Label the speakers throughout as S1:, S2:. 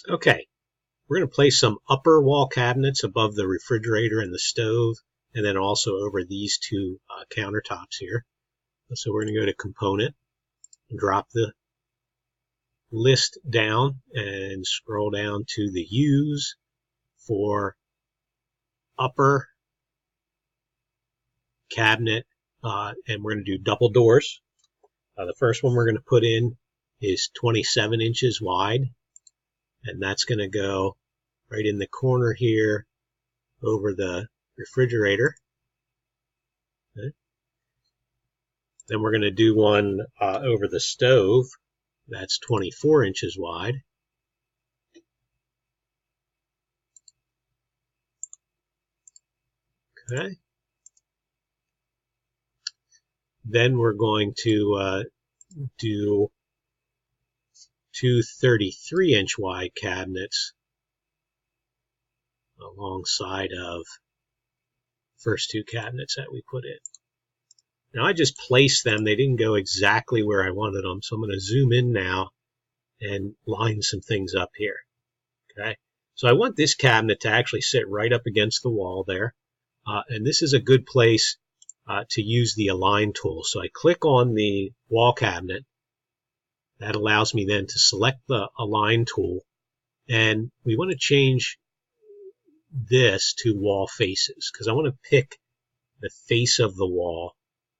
S1: Okay, we're going to place some upper wall cabinets above the refrigerator and the stove, and then also over these two countertops here. So we're going to go to Component, and drop the list down, and scroll down to the Use for upper cabinet, and we're going to do double doors. The first one we're going to put in is 27 inches wide, and that's going to go right in the corner here over the refrigerator. Okay. Then we're going to do one over the stove. That's 24 inches wide. Okay. Then we're going to do two 33-inch wide cabinets alongside of first two cabinets that we put in. Now I just placed them. They didn't go exactly where I wanted them, so I'm going to zoom in now and line some things up here. Okay, so I want this cabinet to actually sit right up against the wall there, and this is a good place to use the Align tool. So I click on the wall cabinet. That allows me then to select the Align tool, and we want to change this to Wall Faces, because I want to pick the face of the wall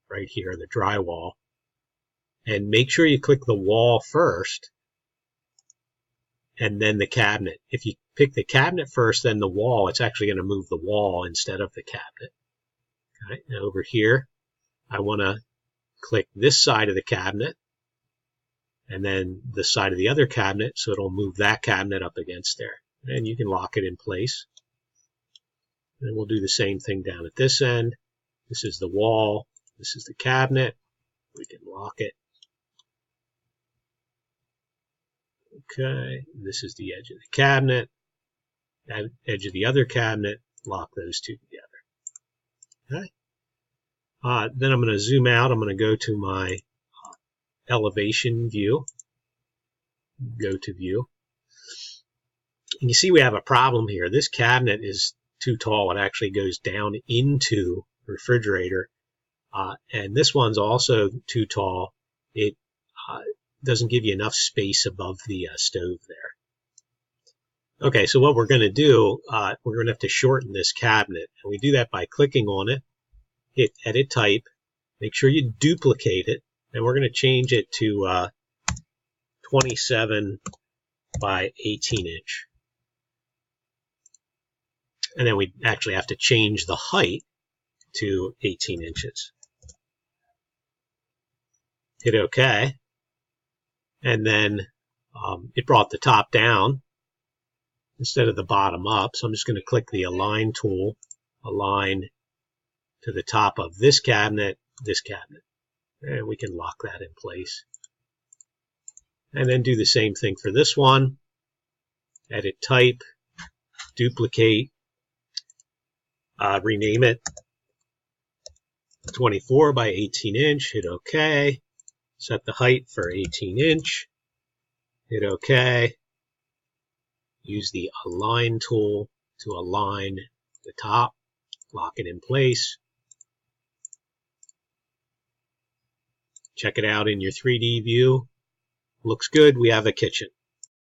S1: right here, the drywall, and make sure you click the wall first and then the cabinet. If you pick the cabinet first, then the wall, it's actually going to move the wall instead of the cabinet. Okay, and over here, I want to click this side of the cabinet and then the side of the other cabinet, so it'll move that cabinet up against there. And you can lock it in place. And we'll do the same thing down at this end. This is the wall. This is the cabinet. We can lock it. Okay, this is the edge of the cabinet. That edge of the other cabinet. Lock those two together. Okay. Then I'm going to zoom out. I'm going to go to my elevation view. Go to view. And you see we have a problem here. This cabinet is too tall. It actually goes down into the refrigerator. And this one's also too tall. It doesn't give you enough space above the stove there. Okay, so what we're going to do, we're going to have to shorten this cabinet. And we do that by clicking on it, hit Edit Type, make sure you duplicate it, and we're going to change it to 27 by 18 inch. And then we actually have to change the height to 18 inches. Hit OK. And then it brought the top down instead of the bottom up. So I'm just going to click the Align tool, align to the top of this cabinet, and we can lock that in place. And then do the same thing for this one. Edit Type, duplicate, rename it 24 by 18 inch, hit OK. Set the height for 18 inch, hit OK. Use the Align tool to align the top, lock it in place. Check it out in your 3D view. Looks good. We have a kitchen.